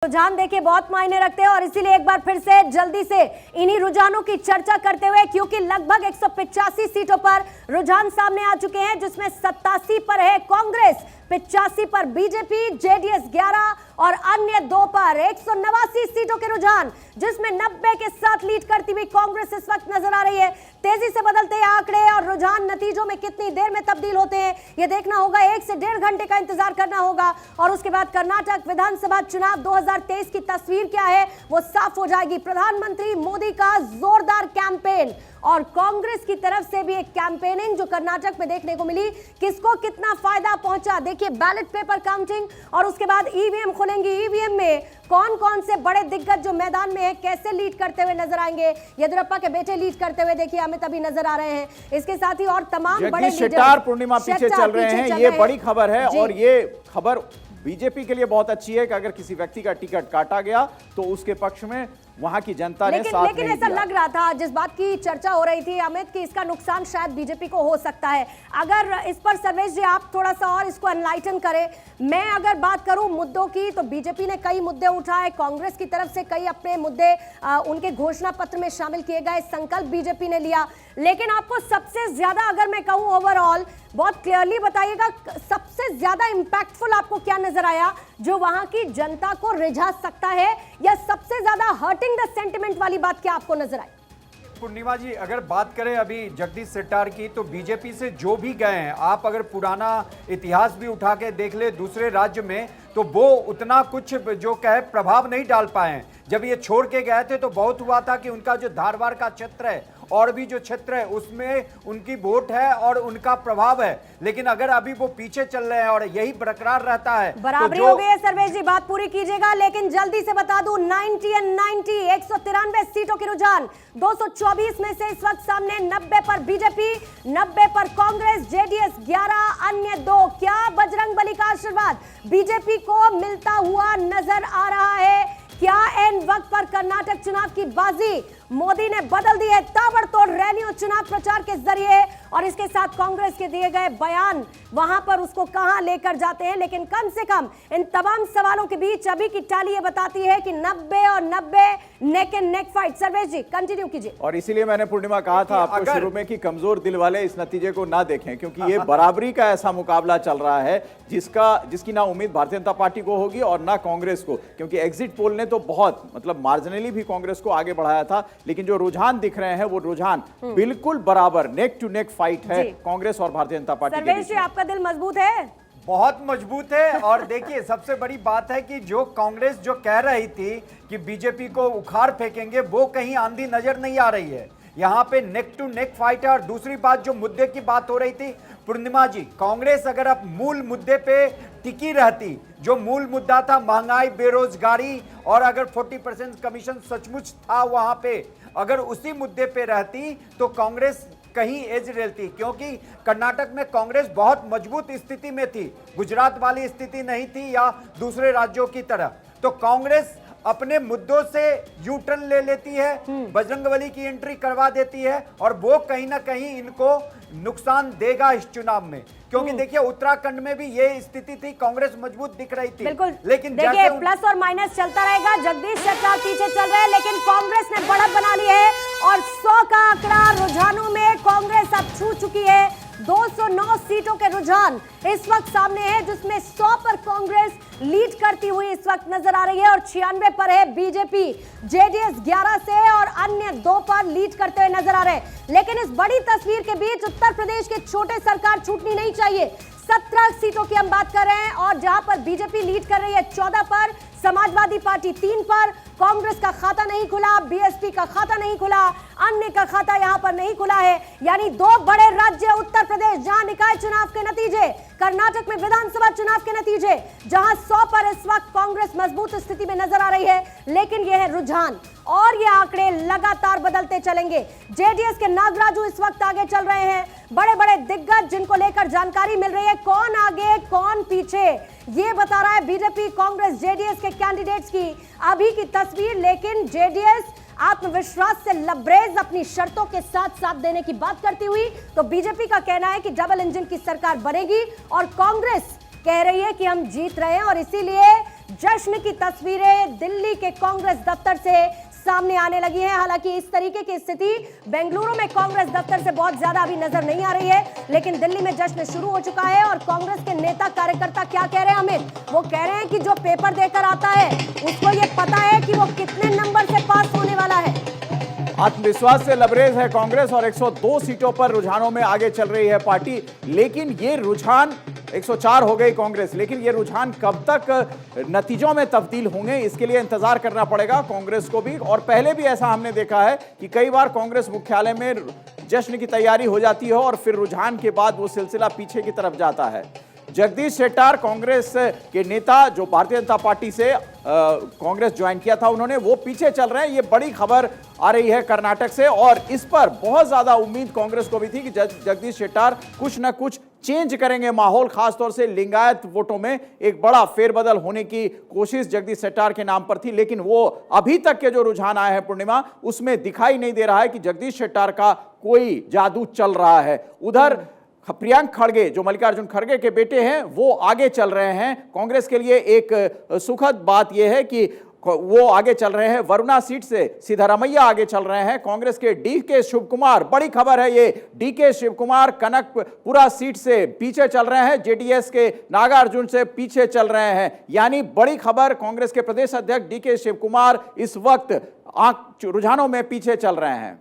रुझान देखिए बहुत मायने रखते हैं और इसीलिए एक बार फिर से जल्दी से इन्हीं रुझानों की चर्चा करते हुए, क्योंकि लगभग 185 सीटों पर रुझान सामने आ चुके हैं, जिसमें 87 पर है कांग्रेस, 85 पर बीजेपी, जेडीएस 11 और अन्य 2 पर 189 सीटों के रुझान, जिसमें 90 के साथ लीड करती हुई कांग्रेस इस वक्त नजर आ रही है। तेजी से बदलते आंकड़े और रुझान नतीजों में कितनी देर में तब्दील होते हैं, यह देखना होगा। 1 से 1.5 घंटे का इंतजार करना होगा और उसके बाद कर्नाटक विधानसभा चुनाव 2023 की तस्वीर क्या है वो साफ हो जाएगी। प्रधानमंत्री मोदी का जोरदार कैंपेन और कांग्रेस की तरफ से भी एक कैंपेनिंग जो कर्नाटक में देखने को मिली, किसको कितना फायदा पहुंचा देखिए। बैलेट पेपर काउंटिंग और उसके बाद ईवीएम खुलेंगी। ईवीएम में कौन कौन से बड़े दिग्गज जो मैदान में है कैसे लीड करते हुए नजर आएंगे। येदियुरप्पा के बेटे लीड करते हुए देखिए अमित अभी नजर आ रहे हैं। इसके साथ ही और तमाम बड़े लीडर पूर्णिमा पीछे चल रहे हैं। ये बड़ी खबर है और ये खबर बीजेपी के लिए बहुत अच्छी है कि अगर किसी व्यक्ति का टिकट काटा गया तो उसके पक्ष में वहां की जनता ने साथ नहीं दिया। लेकिन ऐसा लग रहा था, जिस बात की चर्चा हो रही थी अमित, कि इसका नुकसान शायद बीजेपी को हो सकता है। अगर इस पर सर्वेश जी आप थोड़ा सा और इसको एनलाइटन करें। मैं अगर बात करूं मुद्दों की तो बीजेपी ने कई मुद्दे उठाए, कांग्रेस की तरफ से कई अपने मुद्दे उनके घोषणा पत्र में शामिल किए गए, संकल्प बीजेपी ने लिया। लेकिन आपको सबसे ज्यादा अगर मैं कहूं ओवरऑल, बहुत क्लियरली बताइएगा, सबसे ज्यादा इंपैक्टफुल आपको क्या नजर आया जो वहां की जनता को रिझा सकता है, या सबसे ज्यादा हर्टिंग द सेंटिमेंट वाली बात क्या आपको नजर आई? पूर्णिमा जी, अगर बात करें अभी जगदीश शेट्टार की, तो बीजेपी से जो भी गए हैं, आप अगर पुराना इतिहास भी उठा के देख ले दूसरे राज्य में, तो वो उतना कुछ जो कहे प्रभाव नहीं डाल पाए हैं। जब ये छोड़ के गए थे तो बहुत हुआ था कि उनका जो धारवाड़ का क्षेत्र है और भी जो क्षेत्र है उसमें उनकी वोट है और उनका प्रभाव है। लेकिन अगर अभी वो पीछे चल रहे हैं और यही बरकरार रहता है, बराबरी तो हो गई है। सर्वेश जी बात पूरी कीजिएगा, लेकिन जल्दी से बता दूं 90 एंड 90 193 सीटों के रुझान, 224 में से इस वक्त सामने 90 पर बीजेपी, 90 पर कांग्रेस, जेडीएस 11, अन्य 2। क्या बजरंगबली का आशीर्वाद बीजेपी को मिलता हुआ नजर आ रहा है? क्या एन वक्त पर कर्नाटक चुनाव की बाजी मोदी ने बदल दी है? ताबड़तोड़ रैलियों, चुनाव प्रचार के जरिए और इसके साथ कांग्रेस के दिए गए बयान वहां पर उसको कहां लेकर जाते हैं। लेकिन कम से कम इन तमाम सवालों के बीच अभी की टैली ये बताती है कि 90 और 90 neck and neck fight. Sarvesh ji continue कीजिए। और इसीलिए मैंने पूर्णिमा कहा था आपको शुरू में कि कमजोर दिल वाले इस नतीजे को ना देखें, क्योंकि ये बराबरी का ऐसा मुकाबला चल रहा है जिसकी ना उम्मीद भारतीय जनता पार्टी को होगी और ना कांग्रेस को, क्योंकि एग्जिट पोल ने तो बहुत मार्जिनली भी कांग्रेस को आगे बढ़ाया था। लेकिन जो रुझान दिख रहे हैं वो रुझान बिल्कुल बराबर नेक टू नेक फाइट है कांग्रेस और भारतीय जनता पार्टी के बीच। आपका दिल मजबूत है? बहुत मजबूत है। और देखिए सबसे बड़ी बात है कि जो कांग्रेस जो कह रही थी कि बीजेपी को उखाड़ फेंकेंगे, वो कहीं आंधी नजर नहीं आ रही है। यहाँ पे नेक टू नेक फाइट है। और दूसरी बात, जो मुद्दे की बात हो रही थी पूर्णिमा जी, कांग्रेस अगर अब मूल मुद्दे पे टिकी रहती, जो मूल मुद्दा था महंगाई, बेरोजगारी, और अगर 40% कमीशन सचमुच था वहां पे, अगर उसी मुद्दे पे रहती तो कांग्रेस कहीं एज रहती, क्योंकि कर्नाटक में कांग्रेस बहुत मजबूत स्थिति में थी, गुजरात वाली स्थिति नहीं थी या दूसरे राज्यों की तरह। तो कांग्रेस अपने मुद्दों से यू टर्न ले लेती है, बजरंगबली की एंट्री करवा देती है, और वो कहीं ना कहीं इनको नुकसान देगा इस चुनाव में। क्योंकि देखिए उत्तराखंड में भी ये स्थिति थी, कांग्रेस मजबूत दिख रही थी। बिल्कुल, लेकिन देखिए प्लस और माइनस चलता रहेगा। जगदीश शेट्टार पीछे चल रहे हैं, लेकिन कांग्रेस ने बढ़त बना ली है और 100 का आंकड़ा रुझानों में कांग्रेस अब छू चुकी है। 209 सीटों के रुझान इस वक्त सामने है, जिसमें 100 पर कांग्रेस लीड करती हुई इस वक्त नजर आ रही है और 96 पर है बीजेपी। जेडीएस 11 से और अन्य 2 पर लीड करते हुए नजर आ रहे हैं। लेकिन इस बड़ी तस्वीर के बीच उत्तर प्रदेश के छोटे सरकार छूटनी नहीं चाहिए। 17 सीटों की हम बात कर रहे हैं और जहां पर बीजेपी लीड कर रही है 14 पर, समाजवादी पार्टी 3 पर, कांग्रेस का खाता नहीं खुला, बीएसपी का खाता नहीं खुला, अन्य का खाता यहां पर नहीं खुला है। यानी 2 बड़े राज्य उत्तर प्रदेश, जहां निकाय चुनाव के नतीजे, कर्नाटक में विधानसभा चुनाव के नतीजे, जहां 100 पर इस वक्त कांग्रेस मजबूत स्थिति में नजर आ रही है। लेकिन यह है रुझान और ये आंकड़े लगातार बदलते चलेंगे। जेडीएस के नागराजू इस वक्त आगे चल रहे हैं, बड़े बड़े दिग्गज जिनको लेकर जानकारी मिल रही है, कौन आगे कौन पीछे, ये बता रहा है बीजेपी, कांग्रेस, जेडीएस के कैंडिडेट्स की अभी की तस्वीर। लेकिन जेडीएस आत्मविश्वास से लबरेज अपनी शर्तों के साथ साथ देने की बात करती हुई, तो बीजेपी का कहना है कि डबल इंजन की सरकार बनेगी और कांग्रेस कह रही है कि हम जीत रहे हैं और इसीलिए जश्न की तस्वीरें दिल्ली के कांग्रेस दफ्तर से सामने आने लगी हैं। हालांकि इस तरीके की स्थिति बेंगलुरु में कांग्रेस दफ्तर से बहुत ज्यादा अभी नजर नहीं आ रही है, लेकिन दिल्ली में जश्न शुरू हो चुका है। और कांग्रेस के नेता कार्यकर्ता क्या कह रहे हैं अमित? वो कह रहे हैं कि जो पेपर देकर आता है उसको ये पता है कि वो कितने नंबर से पास होने वाला है। आत्मविश्वास से लबरेज है कांग्रेस और 102 सीटों पर रुझानों में आगे चल रही है पार्टी। लेकिन ये रुझान 104 हो गई कांग्रेस, लेकिन ये रुझान कब तक नतीजों में तब्दील होंगे इसके लिए इंतजार करना पड़ेगा कांग्रेस को भी। और पहले भी ऐसा हमने देखा है कि कई बार कांग्रेस मुख्यालय में जश्न की तैयारी हो जाती है और फिर रुझान के बाद वो सिलसिला पीछे की तरफ जाता है। जगदीश शेट्टार कांग्रेस के नेता जो भारतीय जनता पार्टी से कांग्रेस ज्वाइन किया था, उन्होंने वो पीछे चल रहे हैं। ये बड़ी खबर आ रही है कर्नाटक से और इस पर बहुत ज्यादा उम्मीद कांग्रेस को भी थी कि जगदीश शेट्टार कुछ ना कुछ चेंज करेंगे माहौल, खासतौर से लिंगायत वोटों में एक बड़ा फेरबदल होने की कोशिश जगदीश शेट्टार के नाम पर थी। लेकिन वो अभी तक के जो रुझान आए हैं पूर्णिमा, उसमें दिखाई नहीं दे रहा है कि जगदीश शेट्टार का कोई जादू चल रहा है। उधर प्रियंक खड़गे जो मल्लिकार्जुन खड़गे के बेटे हैं वो आगे चल रहे हैं। कांग्रेस के लिए एक सुखद बात यह है कि वो आगे चल रहे हैं। वरुणा सीट से सिद्धरामैया आगे चल रहे हैं। कांग्रेस के डीके शिवकुमार, बड़ी खबर है ये, डीके शिवकुमार कनकपुरा सीट से पीछे चल रहे हैं, जेडीएस के नागार्जुन से पीछे चल रहे हैं। यानी बड़ी खबर, कांग्रेस के प्रदेश अध्यक्ष डीके शिवकुमार इस वक्त रुझानों में पीछे चल रहे हैं।